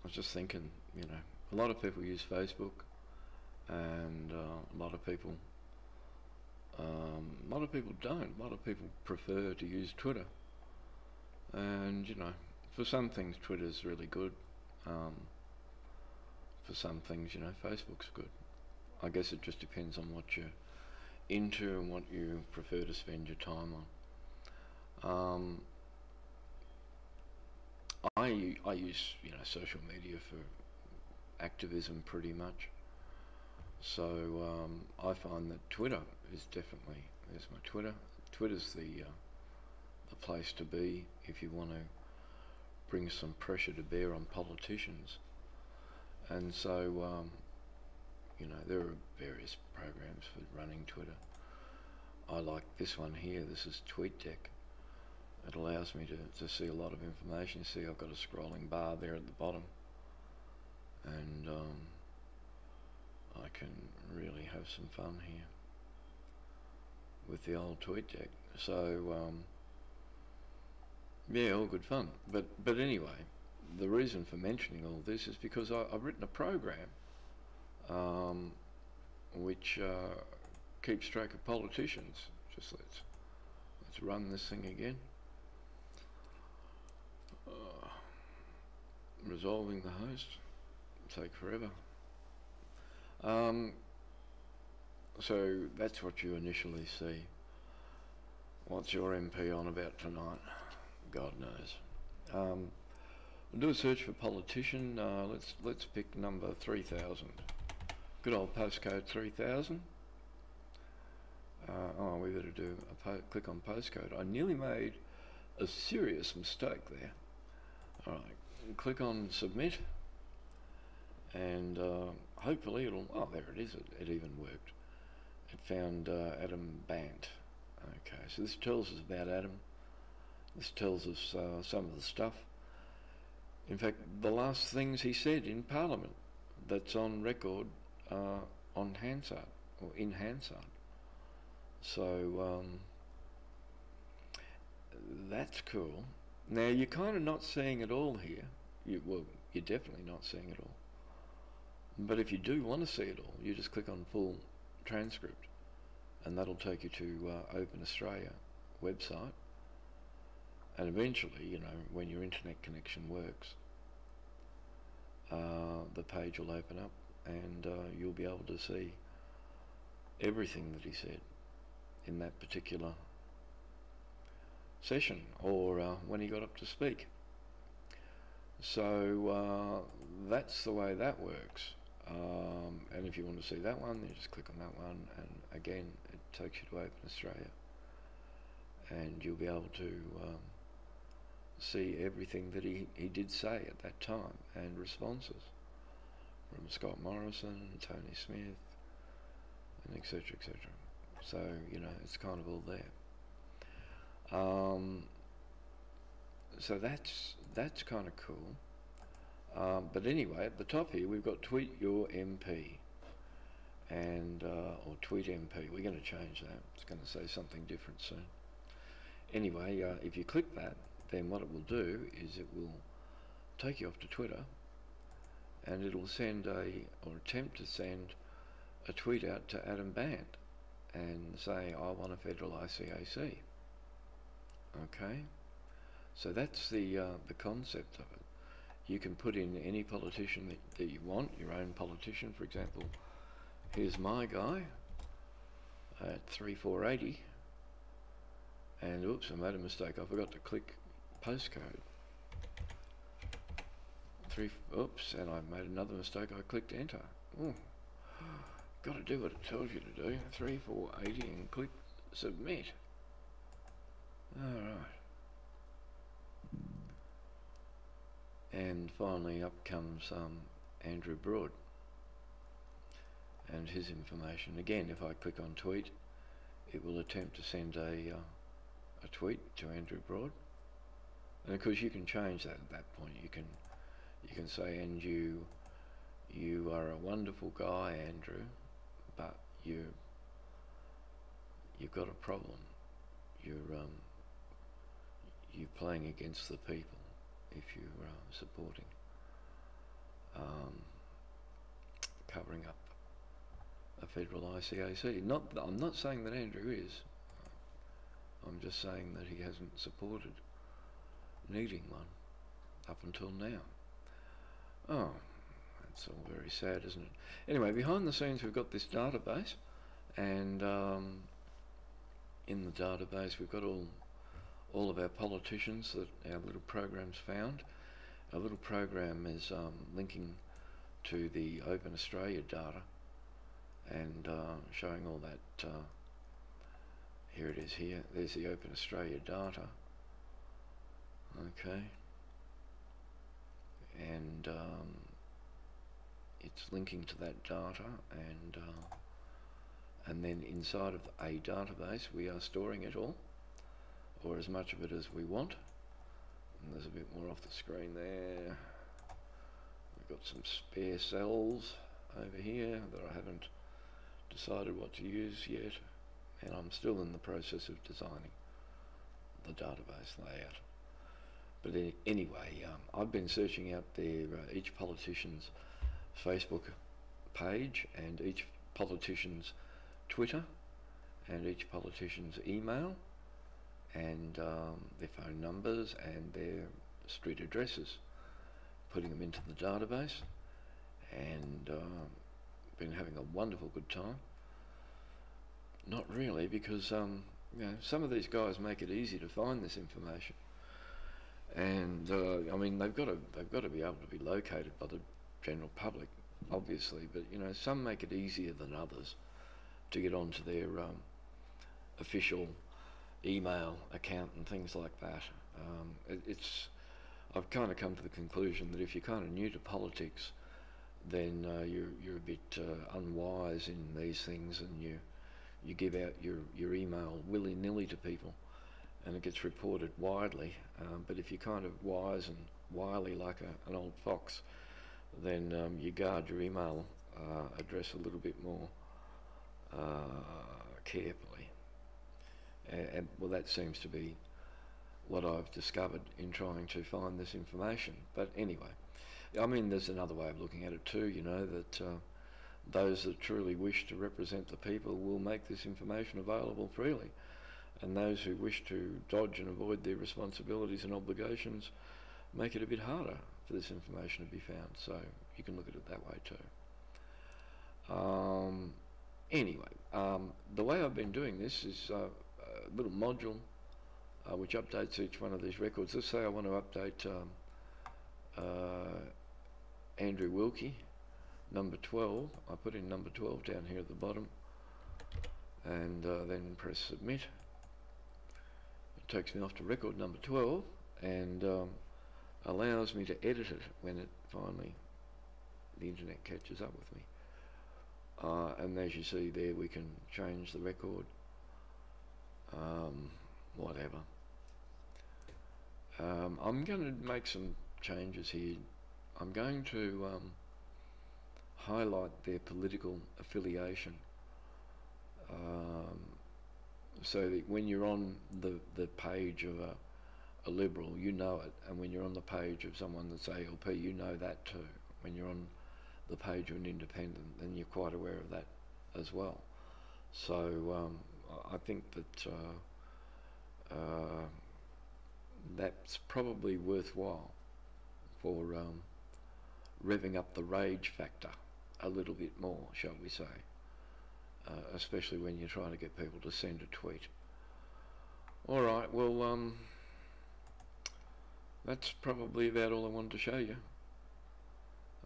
I was just thinking, you know, a lot of people use Facebook, and a lot of people don't. A lot of people prefer to use Twitter, and you know, for some things Twitter's really good. For some things, you know, Facebook's good. I guess it just depends on what you're into and what you prefer to spend your time on. I use, you know, social media for activism pretty much. So I find that Twitter is definitely, there's my Twitter. Twitter's the place to be if you want to bring some pressure to bear on politicians. And so, you know, there are various programs for running Twitter. I like this one here. This is TweetDeck. It allows me to see a lot of information. You see, I've got a scrolling bar there at the bottom, and I can really have some fun here with the old TweetDeck. So yeah, all good fun. But anyway, the reason for mentioning all this is because I've written a program which keeps track of politicians. Just let's run this thing again. Resolving the host take forever. So that's what you initially see. What's your MP on about tonight? God knows. We'll do a search for politician. Let's pick number 3000. Good old postcode 3000. Oh, we better do a click on postcode. I nearly made a serious mistake there. All right, click on submit, and hopefully it'll. Oh, there it is. It even worked. It found Adam Bant. Okay, so this tells us about Adam. This tells us some of the stuff. In fact, the last things he said in Parliament, that's on record on Hansard, or in Hansard. So that's cool. Now you're kind of not seeing it all here. Well, you're definitely not seeing it all. But if you do want to see it all, you just click on full transcript, and that'll take you to Open Australia website. And eventually, you know, when your internet connection works, the page will open up, and you'll be able to see everything that he said in that particular session, or when he got up to speak. So that's the way that works. And if you want to see that one, you just click on that one, and again it takes you to Open Australia, and you'll be able to see everything that he did say at that time, and responses from Scott Morrison, Tony Smith, and etc, etc. So, you know, it's kind of all there. So that's kind of cool. But anyway, at the top here we've got Tweet Your MP, and or Tweet MP. We're going to change that. It's going to say something different soon. Anyway, if you click that, then what it will do is it will take you off to Twitter, and it'll send or attempt to send a tweet out to Adam Bant and say, I want a federal ICAC. Okay, so that's the concept of it. You can put in any politician that you want, your own politician. For example, here's my guy at 3480, and oops, I made a mistake. I forgot to click postcode. Oops, and I made another mistake. I clicked enter. Oh, got to do what it tells you to do. 3480 and click submit. Alright. And finally up comes Andrew Broad and his information. Again, if I click on tweet, it will attempt to send a tweet to Andrew Broad. And of course you can change that at that point. You can say, and you are a wonderful guy, Andrew, but you've got a problem. You're playing against the people if you're supporting covering up a federal ICAC. I'm not saying that Andrew is. I'm just saying that he hasn't supported needing one up until now. Oh, that's all very sad, isn't it? Anyway, behind the scenes we've got this database, and in the database we've got all of our politicians that our little program's found. Our little program is linking to the Open Australia data and showing all that. Here it is here. There's the Open Australia data. Okay. And it's linking to that data, and then inside of a database we are storing it all, or as much of it as we want. And there's a bit more off the screen there. We've got some spare cells over here that I haven't decided what to use yet, and I'm still in the process of designing the database layout. But anyway, I've been searching out each politician's Facebook page and each politician's Twitter and each politician's email and their phone numbers and their street addresses, putting them into the database, and been having a wonderful good time. Not really, because you know, some of these guys make it easy to find this information, and I mean they've got to be able to be located by the general public, obviously, but you know, some make it easier than others to get onto their official email account and things like that. I've kind of come to the conclusion that if you're kind of new to politics, then you're a bit unwise in these things, and you give out your email willy-nilly to people, and it gets reported widely. But if you're kind of wise and wily like an old fox, then you guard your email address a little bit more carefully. And well, that seems to be what I've discovered in trying to find this information. But anyway, I mean, there's another way of looking at it too, you know, that those that truly wish to represent the people will make this information available freely, and those who wish to dodge and avoid their responsibilities and obligations make it a bit harder for this information to be found. So you can look at it that way too. Anyway, the way I've been doing this is a little module which updates each one of these records. Let's say I want to update Andrew Wilkie, number 12. I put in number 12 down here at the bottom, and then press submit. It takes me off to record number 12 and allows me to edit it when it finally, the internet catches up with me. And as you see there, we can change the record, whatever. I'm going to make some changes here. I'm going to highlight their political affiliation, so that when you're on the page of a Liberal, you know it, and when you're on the page of someone that's ALP, you know that too. When you're on the page of an independent, then you're quite aware of that as well. So I think that that's probably worthwhile for revving up the rage factor a little bit more, shall we say, especially when you're trying to get people to send a tweet. All right, well, that's probably about all I wanted to show you.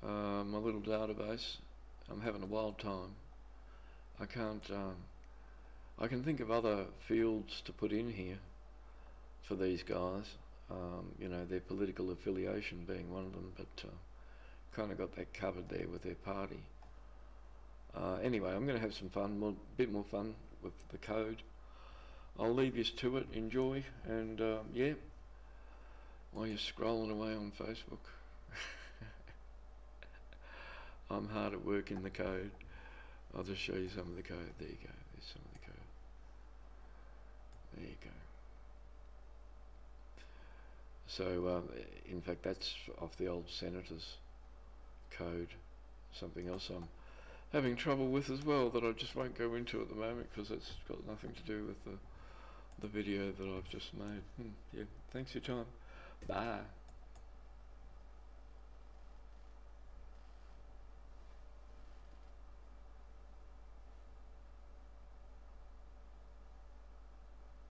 My little database, I'm having a wild time. I can think of other fields to put in here for these guys, you know, their political affiliation being one of them, but kind of got that covered there with their party. Anyway, I'm going to have some fun, bit more fun with the code. I'll leave you to it, enjoy, and yeah, while you're scrolling away on Facebook. I'm hard at work in the code. I'll just show you some of the code. There you go, there's some of the code. There you go. So, in fact, that's off the old Senator's code. Something else I'm having trouble with as well that I just won't go into at the moment because it's got nothing to do with the video that I've just made. Yeah, thanks for your time. Bye.